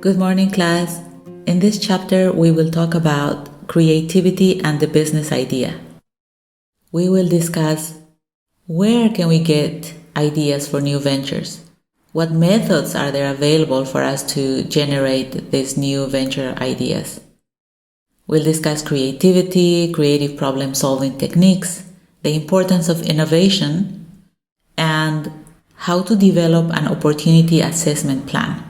Good morning, class. In this chapter, we will talk about creativity and the business idea. We will discuss where can we get ideas for new ventures? What methods are there available for us to generate these new venture ideas? We'll discuss creativity, creative problem-solving techniques, the importance of innovation, and how to develop an opportunity assessment plan.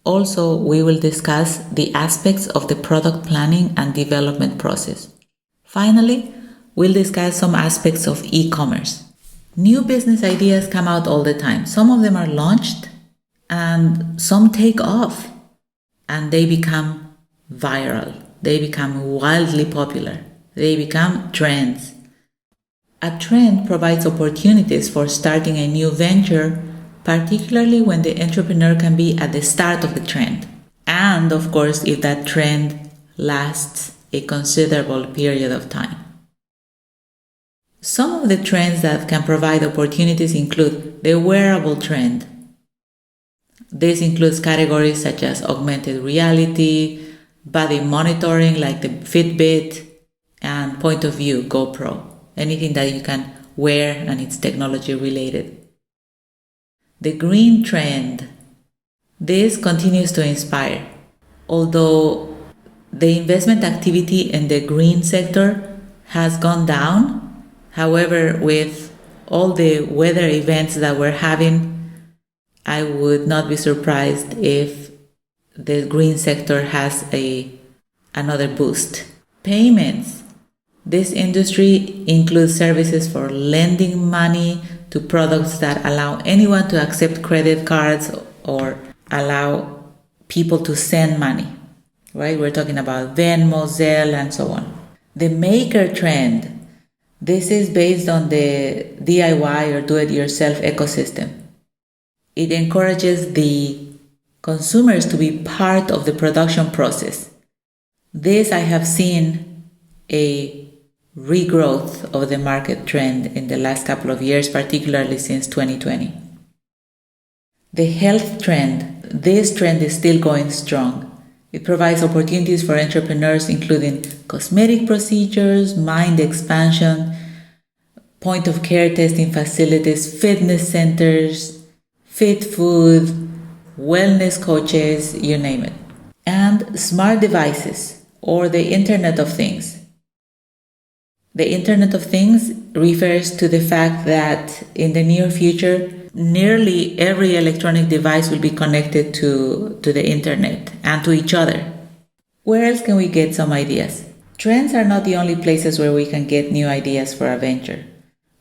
Also, we will discuss the aspects of the product planning and development process. Finally, we'll discuss some aspects of e-commerce. New business ideas come out all the time. Some of them are launched and some take off and they become viral. They become wildly popular. They become trends. A trend provides opportunities for starting a new venture, particularly when the entrepreneur can be at the start of the trend. And of course, if that trend lasts a considerable period of time. Some of the trends that can provide opportunities include the wearable trend. This includes categories such as augmented reality, body monitoring like the Fitbit, and point of view, GoPro. Anything that you can wear and it's technology related. The green trend. This continues to inspire. Although the investment activity in the green sector has gone down, however, with all the weather events that we're having, I would not be surprised if the green sector has another boost. Payments. This industry includes services for lending money to products that allow anyone to accept credit cards or allow people to send money, right? We're talking about Venmo, Zelle, and so on. The maker trend. This is based on the DIY or do-it-yourself ecosystem. It encourages the consumers to be part of the production process. This I have seen a regrowth of the market trend in the last couple of years, particularly since 2020. The health trend. This trend is still going strong. It provides opportunities for entrepreneurs, including cosmetic procedures, mind expansion, point-of-care testing facilities, fitness centers, fit food, wellness coaches, you name it. And smart devices, or the Internet of Things. The Internet of Things refers to the fact that in the near future, nearly every electronic device will be connected to the Internet and to each other. Where else can we get some ideas? Trends are not the only places where we can get new ideas for a venture.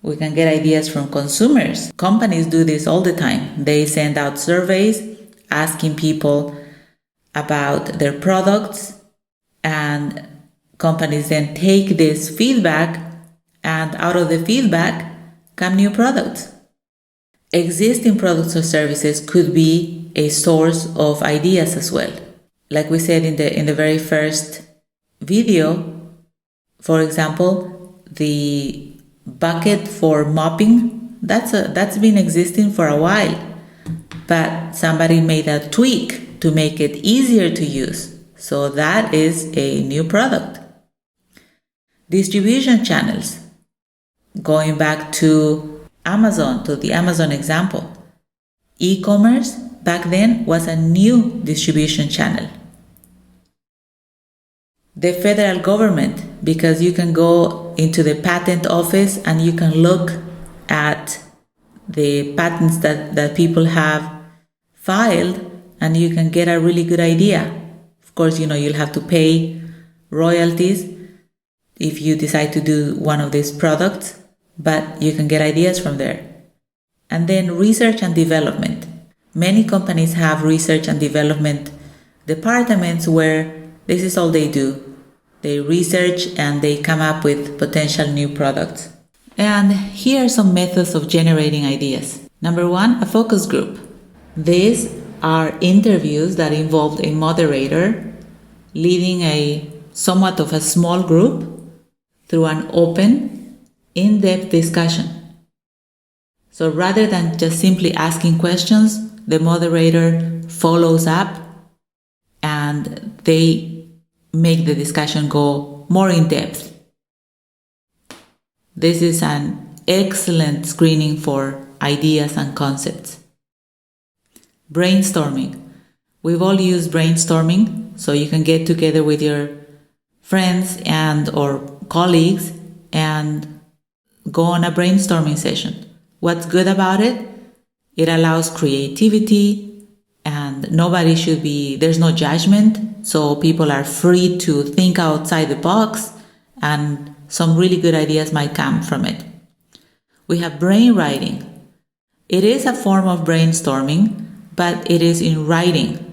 We can get ideas from consumers. Companies do this all the time. They send out surveys asking people about their products, and companies then take this feedback, and out of the feedback come new products. Existing products or services could be a source of ideas as well. Like we said in the very first video, for example, the bucket for mopping, that's been existing for a while, but somebody made a tweak to make it easier to use. So that is a new product. Distribution channels. Going back to Amazon, to the Amazon example. E-commerce back then was a new distribution channel. The federal government, because you can go into the patent office and you can look at the patents that people have filed and you can get a really good idea. Of course, you'll have to pay royalties if you decide to do one of these products, but you can get ideas from there. And then research and development. Many companies have research and development departments where this is all they do. They research and they come up with potential new products. And here are some methods of generating ideas. Number one, a focus group. These are interviews that involve a moderator leading a somewhat of a small group through an open, in-depth discussion. So rather than just simply asking questions, the moderator follows up and they make the discussion go more in depth. This is an excellent screening for ideas and concepts. Brainstorming. We've all used brainstorming, so you can get together with your friends and or colleagues and go on a brainstorming session. What's good about it? It allows creativity, and there's no judgment, so people are free to think outside the box, and some really good ideas might come from it. We have brainwriting. It is a form of brainstorming, but it is in writing.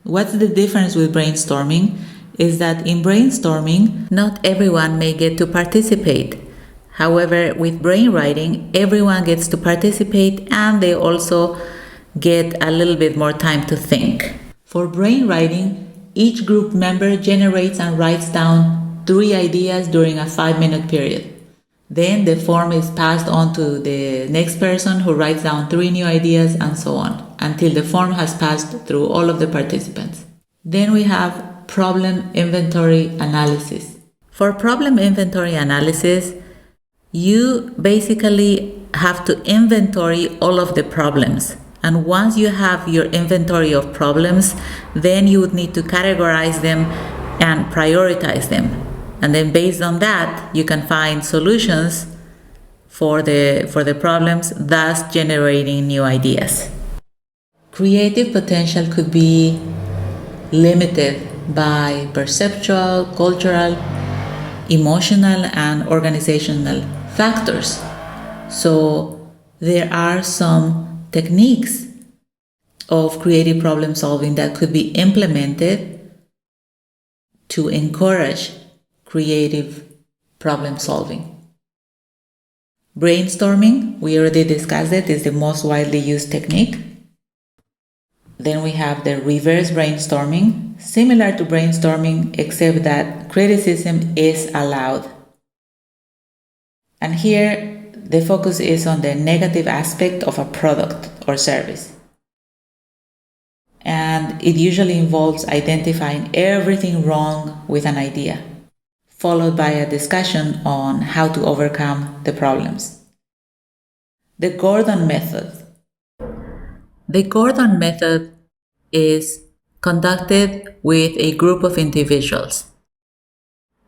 What's the difference with brainstorming? Is that in brainstorming, not everyone may get to participate. However, with brainwriting, everyone gets to participate and they also get a little bit more time to think. For brainwriting, each group member generates and writes down 3 ideas during a 5-minute period. Then the form is passed on to the next person who writes down 3 new ideas and so on, until the form has passed through all of the participants. Then we have problem inventory analysis. For problem inventory analysis, you basically have to inventory all of the problems. And once you have your inventory of problems, then you would need to categorize them and prioritize them. And then based on that, you can find solutions for the problems, thus generating new ideas. Creative potential could be limited by perceptual, cultural, emotional, and organizational factors. So there are some techniques of creative problem solving that could be implemented to encourage creative problem solving. Brainstorming, we already discussed it, is the most widely used technique. Then we have the reverse brainstorming, similar to brainstorming, except that criticism is allowed. And here, the focus is on the negative aspect of a product or service. And it usually involves identifying everything wrong with an idea, followed by a discussion on how to overcome the problems. The Gordon method. The Gordon method is conducted with a group of individuals.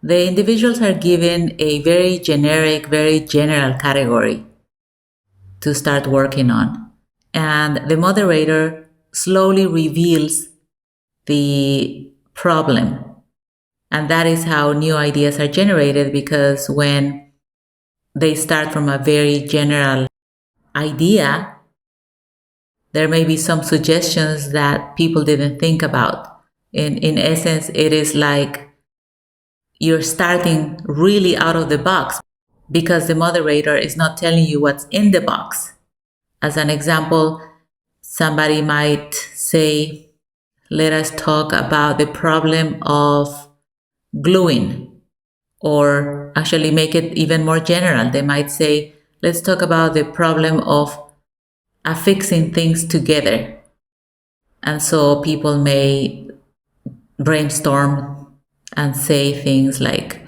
The individuals are given a very generic, very general category to start working on. And the moderator slowly reveals the problem. And that is how new ideas are generated, because when they start from a very general idea, there may be some suggestions that people didn't think about. In essence, it is like you're starting really out of the box because the moderator is not telling you what's in the box. As an example, somebody might say, let us talk about the problem of gluing, or actually make it even more general. They might say, let's talk about the problem of affixing things together. And so people may brainstorm and say things like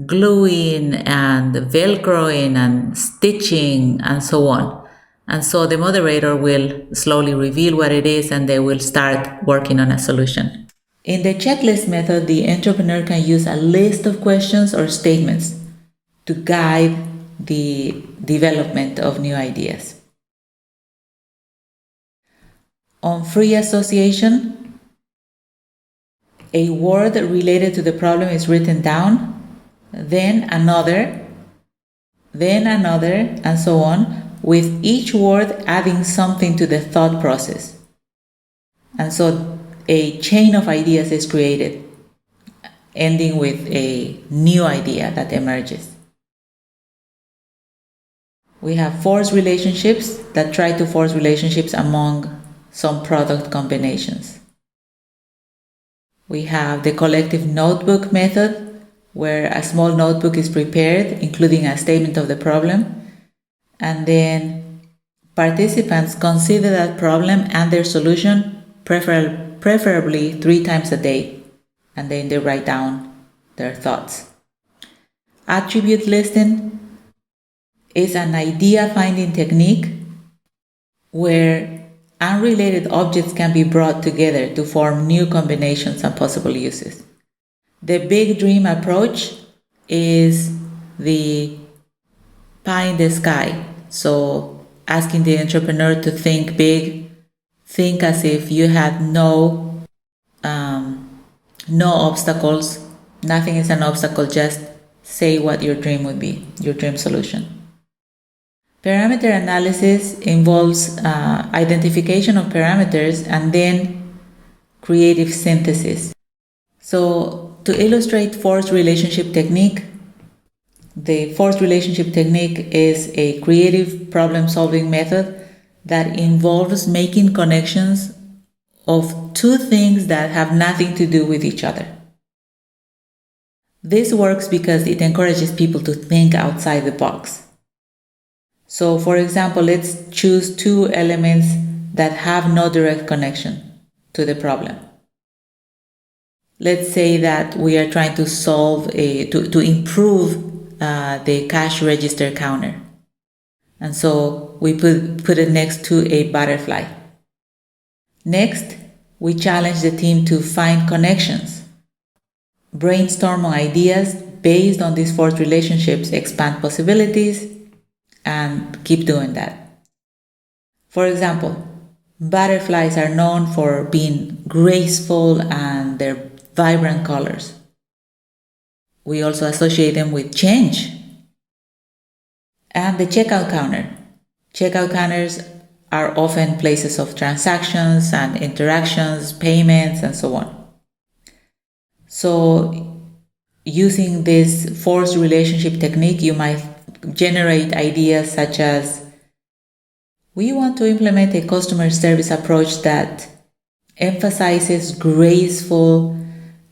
gluing and velcroing and stitching and so on. And so the moderator will slowly reveal what it is and they will start working on a solution. In the checklist method, the entrepreneur can use a list of questions or statements to guide the development of new ideas. On free association, a word related to the problem is written down, then another, and so on, with each word adding something to the thought process. And so a chain of ideas is created, ending with a new idea that emerges. We have forced relationships that try to force relationships among some product combinations. We have the collective notebook method, where a small notebook is prepared, including a statement of the problem, and then participants consider that problem and their solution, preferably 3 times a day. and then they write down their thoughts. Attribute listing is an idea finding technique where unrelated objects can be brought together to form new combinations and possible uses. The big dream approach is the pie in the sky. So asking the entrepreneur to think big, think as if you had no obstacles. Nothing is an obstacle, just say what your dream would be, your dream solution. Parameter analysis involves identification of parameters and then creative synthesis. So to illustrate forced relationship technique, the forced relationship technique is a creative problem-solving method that involves making connections of two things that have nothing to do with each other. This works because it encourages people to think outside the box. So, for example, let's choose two elements that have no direct connection to the problem. Let's say that we are trying to to improve the cash register counter. And so we put it next to a butterfly. Next, we challenge the team to find connections, brainstorm on ideas based on these forced relationships, expand possibilities, and keep doing that. For example, butterflies are known for being graceful and their vibrant colors. We also associate them with change. And the checkout counter. Checkout counters are often places of transactions and interactions, payments, and so on. So using this forced relationship technique, you might generate ideas such as, we want to implement a customer service approach that emphasizes graceful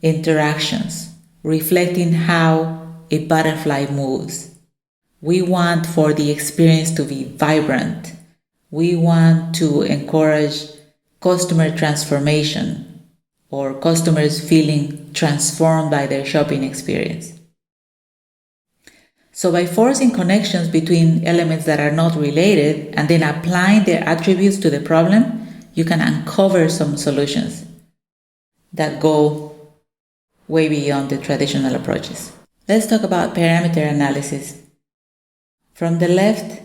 interactions, reflecting how a butterfly moves. We want for the experience to be vibrant. We want to encourage customer transformation or customers feeling transformed by their shopping experience. So by forcing connections between elements that are not related and then applying their attributes to the problem, you can uncover some solutions that go way beyond the traditional approaches. Let's talk about parameter analysis. From the left,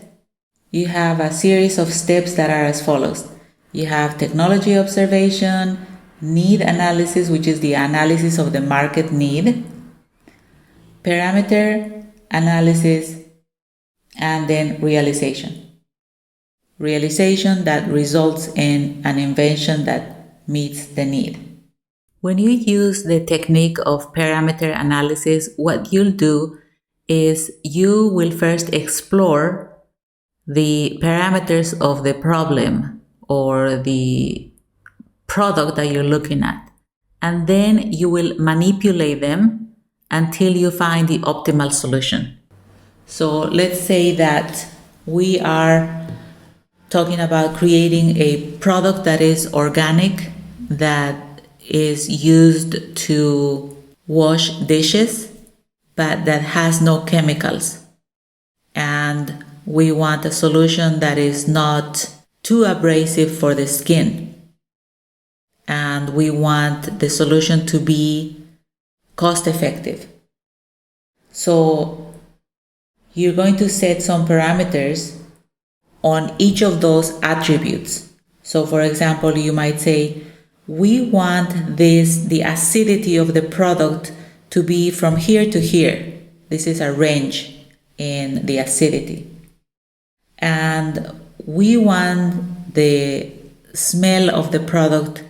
you have a series of steps that are as follows. You have technology observation, need analysis, which is the analysis of the market need, parameter analysis, and then realization. Realization that results in an invention that meets the need. When you use the technique of parameter analysis, what you'll do is you will first explore the parameters of the problem or the product that you're looking at, and then you will manipulate them until you find the optimal solution. So let's say that we are talking about creating a product that is organic, that is used to wash dishes, but that has no chemicals. And we want a solution that is not too abrasive for the skin. And we want the solution to be cost effective. So you're going to set some parameters on each of those attributes. So for example, you might say, we want the acidity of the product to be from here to here. This is a range in the acidity. And we want the smell of the product,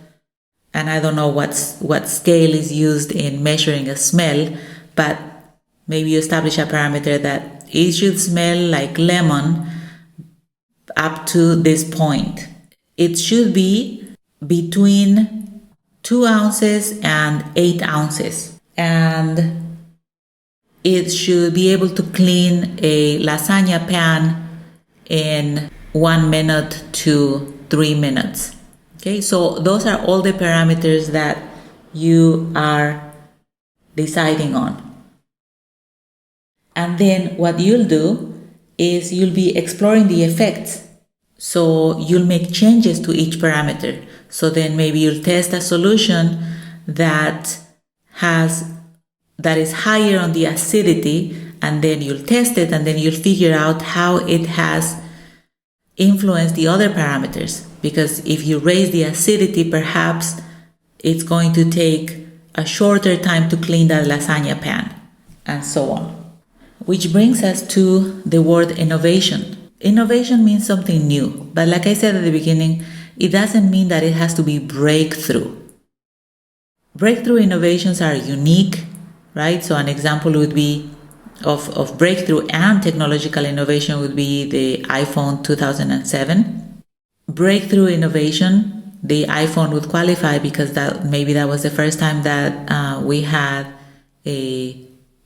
and I don't know what scale is used in measuring a smell, but maybe you establish a parameter that it should smell like lemon up to this point. It should be between 2 ounces and 8 ounces. And it should be able to clean a lasagna pan in 1 minute to 3 minutes. Okay, so those are all the parameters that you are deciding on. And then what you'll do is you'll be exploring the effects. So you'll make changes to each parameter. So then maybe you'll test a solution that is higher on the acidity, and then you'll test it, and then you'll figure out how it has influenced the other parameters. Because if you raise the acidity, perhaps it's going to take a shorter time to clean that lasagna pan, and so on. Which brings us to the word innovation. Innovation means something new, but like I said at the beginning, it doesn't mean that it has to be breakthrough. Breakthrough innovations are unique, right? So an example would be of breakthrough and technological innovation would be the iPhone 2007. Breakthrough innovation, the iPhone would qualify because that was the first time that we had a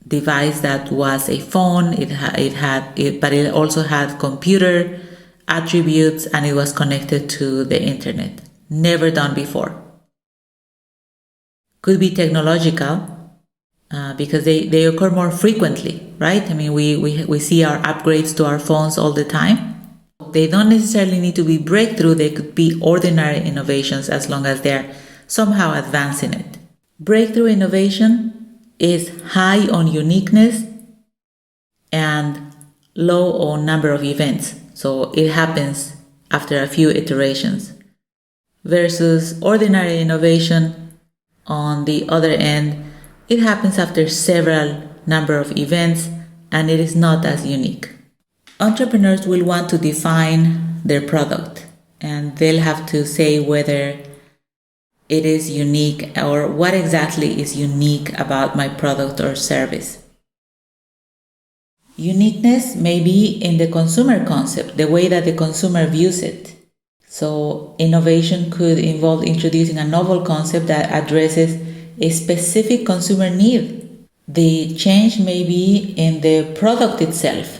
device that was a phone. But it also had computer attributes, and it was connected to the internet. Never done before. Could be technological because they occur more frequently, right? I mean, we see our upgrades to our phones all the time. They don't necessarily need to be breakthrough. They could be ordinary innovations as long as they're somehow advancing it. Breakthrough innovation is high on uniqueness and low on number of events. So it happens after a few iterations. Versus ordinary innovation, on the other end, it happens after several number of events and it is not as unique. Entrepreneurs will want to define their product, and they'll have to say whether it is unique or what exactly is unique about my product or service. Uniqueness may be in the consumer concept, the way that the consumer views it. So innovation could involve introducing a novel concept that addresses a specific consumer need. The change may be in the product itself.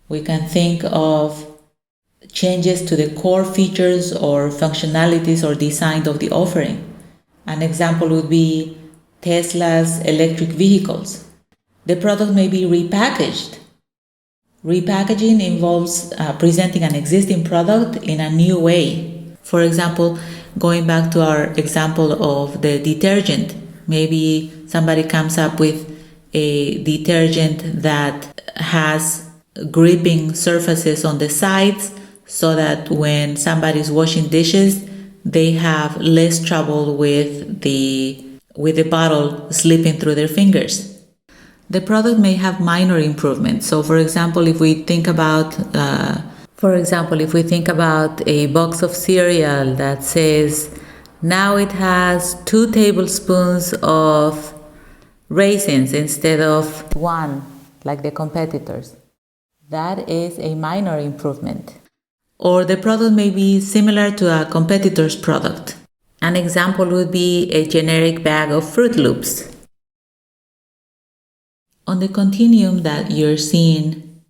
We can think of changes to the core features or functionalities or design of the offering. An example would be Tesla's electric vehicles. The product may be repackaged. Repackaging involves presenting an existing product in a new way. For example, going back to our example of the detergent, maybe somebody comes up with a detergent that has gripping surfaces on the sides so that when somebody's washing dishes, they have less trouble with the bottle slipping through their fingers. The product may have minor improvements. So, for example, if we think about a box of cereal that says, now it has 2 tablespoons of raisins instead of 1, like the competitors. That is a minor improvement. Or the product may be similar to a competitor's product. An example would be a generic bag of Fruit Loops. On the continuum that you're seeing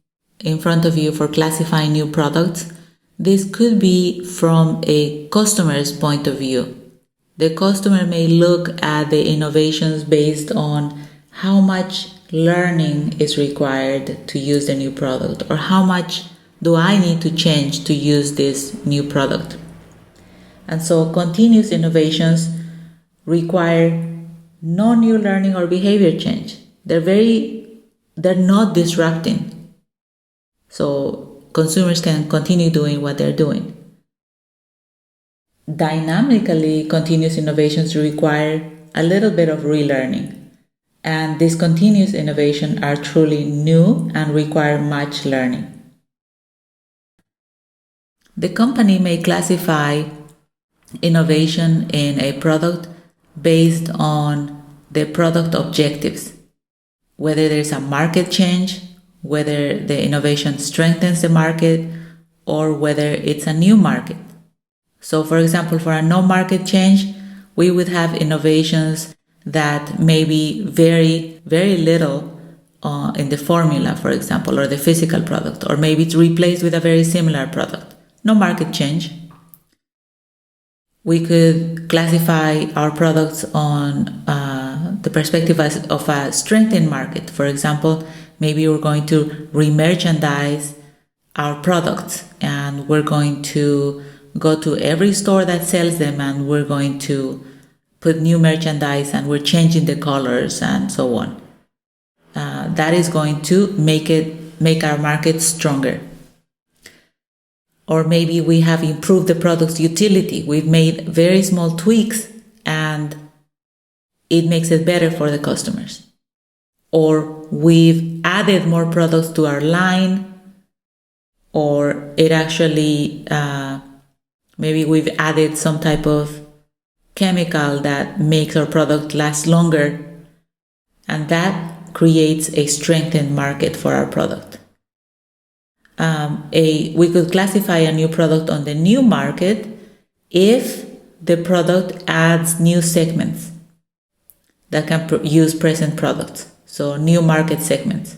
in front of you for classifying new products, this could be from a customer's point of view. The customer may look at the innovations based on how much learning is required to use the new product, or how much do I need to change to use this new product. And so continuous innovations require no new learning or behavior change. They're not disrupting. So consumers can continue doing what they're doing. Dynamically, continuous innovations require a little bit of relearning. And these continuous innovations are truly new and require much learning. The company may classify innovation in a product based on the product objectives, whether there's a market change, whether the innovation strengthens the market, or whether it's a new market. So, for example, for a no market change, we would have innovations that may be very, very little in the formula, for example, or the physical product, or maybe it's replaced with a very similar product. No market change. We could classify our products on the perspective of a strengthened market. For example, maybe we're going to re-merchandise our products, and we're going to go to every store that sells them, and we're going to put new merchandise, and we're changing the colors and so on. That is going to make our market stronger. Or maybe we have improved the product's utility. We've made very small tweaks and it makes it better for the customers. Or we've added more products to our line, or it actually, maybe we've added some type of chemical that makes our product last longer, and that creates a strengthened market for our product. We could classify a new product on the new market if the product adds new segments that can use present products, so new market segments.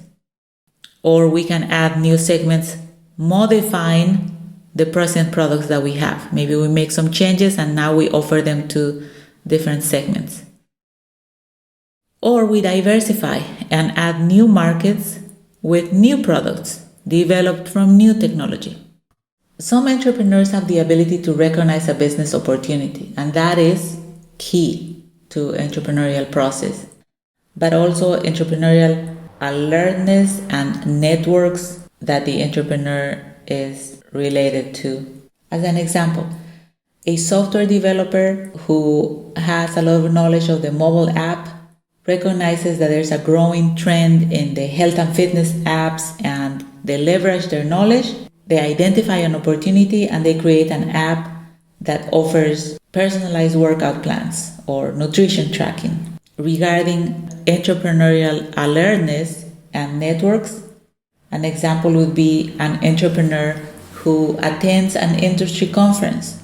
Or we can add new segments modifying the present products that we have. Maybe we make some changes and now we offer them to different segments. Or we diversify and add new markets with new products developed from new technology. Some entrepreneurs have the ability to recognize a business opportunity, and that is key to entrepreneurial process. But also entrepreneurial alertness and networks that the entrepreneur is related to. As an example, a software developer who has a lot of knowledge of the mobile app recognizes that there's a growing trend in the health and fitness apps, and they leverage their knowledge, they identify an opportunity, and they create an app that offers personalized workout plans or nutrition tracking. Regarding entrepreneurial alertness and networks, an example would be an entrepreneur who attends an industry conference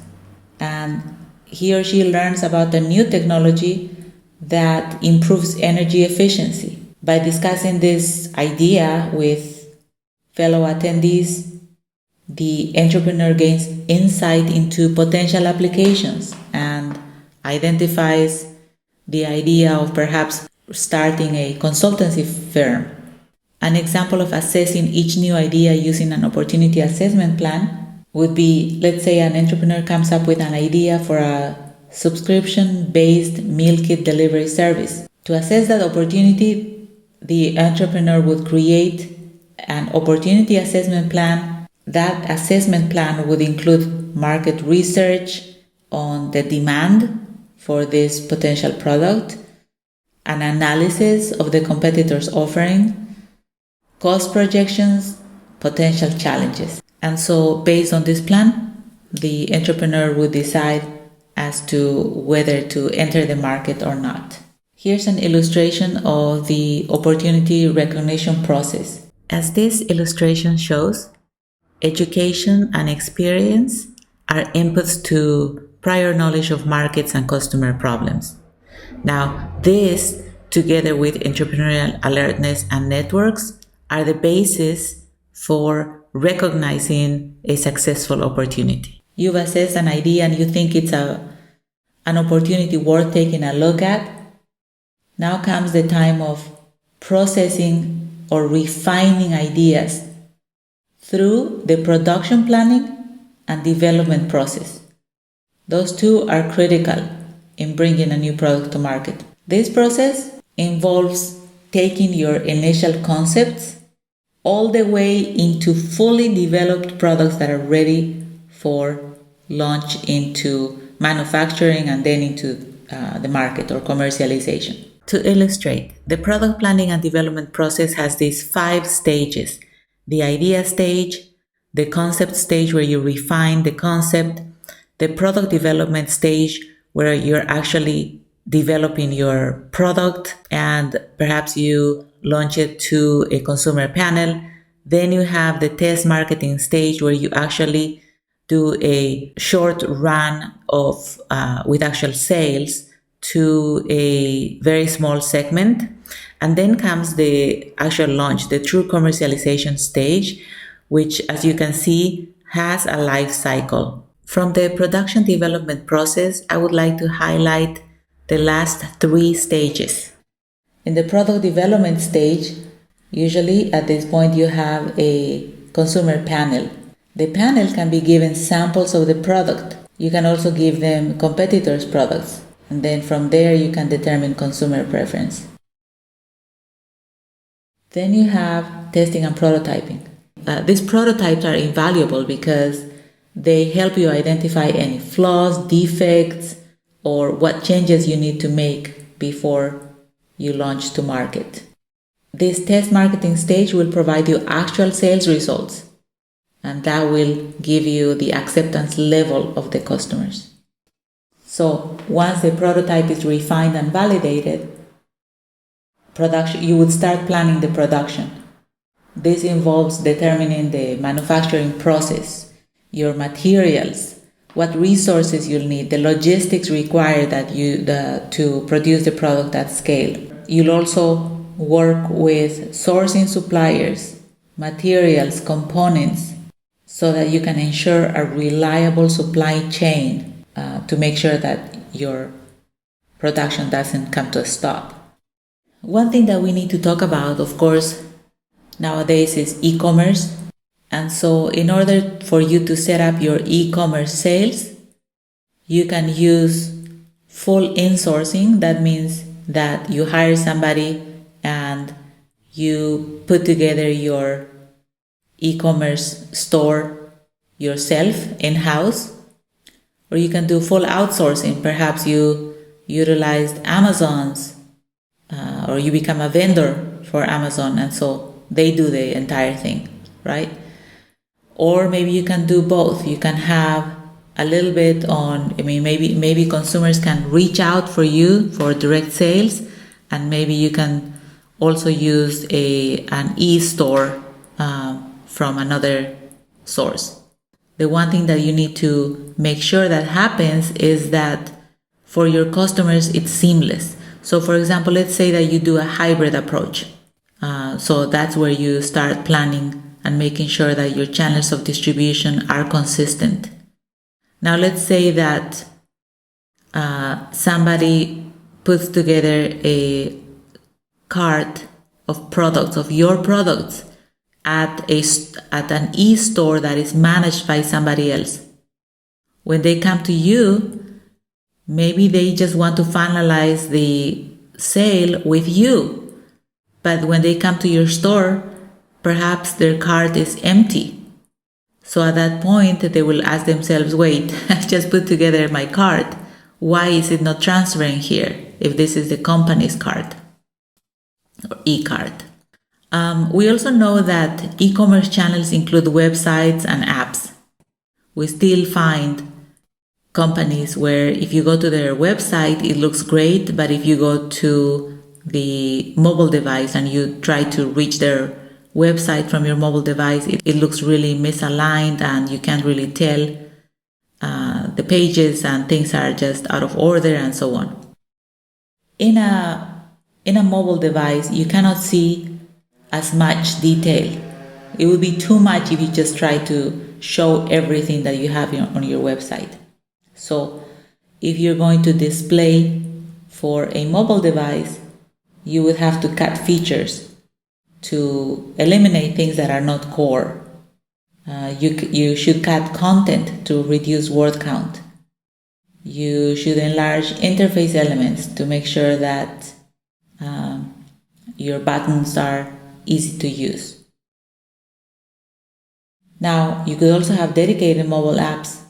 and he or she learns about a new technology that improves energy efficiency. By discussing this idea with fellow attendees, the entrepreneur gains insight into potential applications and identifies the idea of perhaps starting a consultancy firm. An example of assessing each new idea using an opportunity assessment plan would be, let's say an entrepreneur comes up with an idea for a subscription-based meal kit delivery service. To assess that opportunity, the entrepreneur would create an opportunity assessment plan. That assessment plan would include market research on the demand for this potential product, an analysis of the competitor's offering, cost projections, potential challenges. And so based on this plan, the entrepreneur would decide as to whether to enter the market or not. Here's an illustration of the opportunity recognition process. As this illustration shows, education and experience are inputs to prior knowledge of markets and customer problems. Now, this, together with entrepreneurial alertness and networks, are the basis for recognizing a successful opportunity. You've assessed an idea and you think it's an opportunity worth taking a look at. Now comes the time of processing or refining ideas through the production planning and development process. Those two are critical in bringing a new product to market. This process involves taking your initial concepts all the way into fully developed products that are ready for launch into manufacturing and then into the market or commercialization. To illustrate, the product planning and development process has these 5 stages. The idea stage, the concept stage where you refine the concept, the product development stage where you're actually developing your product and perhaps you launch it to a consumer panel. Then you have the test marketing stage where you actually do a short run of with actual sales to a very small segment. And then comes the actual launch, the true commercialization stage, which, as you can see, has a life cycle. From the production development process, I would like to highlight the last 3 stages. In the product development stage, usually at this point you have a consumer panel. The panel can be given samples of the product. You can also give them competitors' products, and then from there you can determine consumer preference. Then you have testing and prototyping. These prototypes are invaluable because they help you identify any flaws, defects, or what changes you need to make before you launch to market. This test marketing stage will provide you actual sales results, and that will give you the acceptance level of the customers. So once the prototype is refined and validated, you would start planning the production. This involves determining the manufacturing process, your materials, what resources you'll need, the logistics required to produce the product at scale. You'll also work with sourcing suppliers, materials, components, so that you can ensure a reliable supply chain to make sure that your production doesn't come to a stop. One thing that we need to talk about, of course, nowadays is e-commerce. And so in order for you to set up your e-commerce sales, you can use full insourcing. That means that you hire somebody and you put together your e-commerce store yourself in-house, or you can do full outsourcing. Perhaps you utilized Amazon's or you become a vendor for Amazon, and so they do the entire thing, right? Or maybe you can do both. You can have a little bit maybe consumers can reach out for you for direct sales, and maybe you can also use an e-store from another source. The one thing that you need to make sure that happens is that for your customers it's seamless. So for example, let's say that you do a hybrid approach. So that's where you start planning and making sure that your channels of distribution are consistent. Now let's say that somebody puts together a cart of products, of your products, at an e-store that is managed by somebody else. When they come to you, maybe they just want to finalize the sale with you. But when they come to your store, perhaps their cart is empty. So at that point, they will ask themselves, wait, I just put together my cart. Why is it not transferring here if this is the company's cart or e-cart? We also know that e-commerce channels include websites and apps. We still find companies where if you go to their website, it looks great, but if you go to the mobile device and you try to reach their website from your mobile device, it looks really misaligned and you can't really tell the pages, and things are just out of order and so on. In a mobile device, you cannot see as much detail. It would be too much if you just try to show everything that you have on your website. So if you're going to display for a mobile device, you would have to cut features to eliminate things that are not core. You should cut content to reduce word count. You should enlarge interface elements to make sure that your buttons are easy to use. Now, you could also have dedicated mobile apps.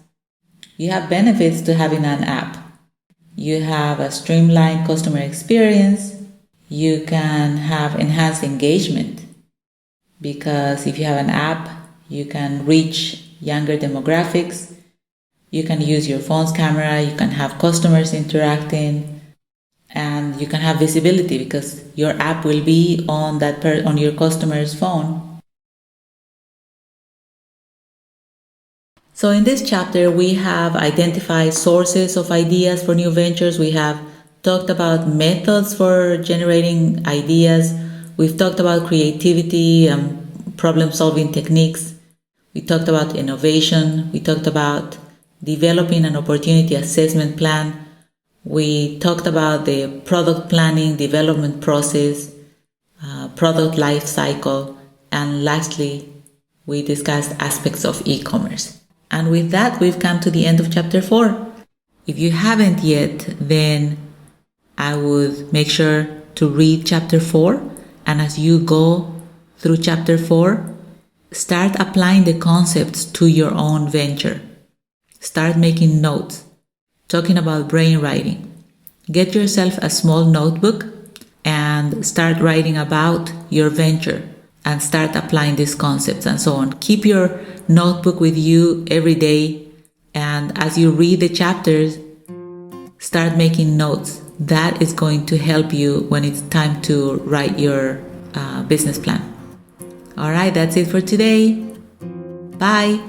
You have benefits to having an app. You have a streamlined customer experience. You can have enhanced engagement, because if you have an app, you can reach younger demographics. You can use your phone's camera. You can have customers interacting, and you can have visibility because your app will be on your customer's phone. So in this chapter, we have identified sources of ideas for new ventures. We have talked about methods for generating ideas. We've talked about creativity and problem-solving techniques. We talked about innovation. We talked about developing an opportunity assessment plan. We talked about the product planning, development process, product life cycle, and lastly, we discussed aspects of e-commerce. And with that, we've come to the end of chapter 4. If you haven't yet, then I would make sure to read chapter 4. And as you go through chapter 4, start applying the concepts to your own venture. Start making notes, talking about brainwriting. Get yourself a small notebook and start writing about your venture and start applying these concepts and so on. Keep your notebook with you every day, and as you read the chapters, start making notes. That is going to help you when it's time to write your business plan. All right, that's it for today. Bye.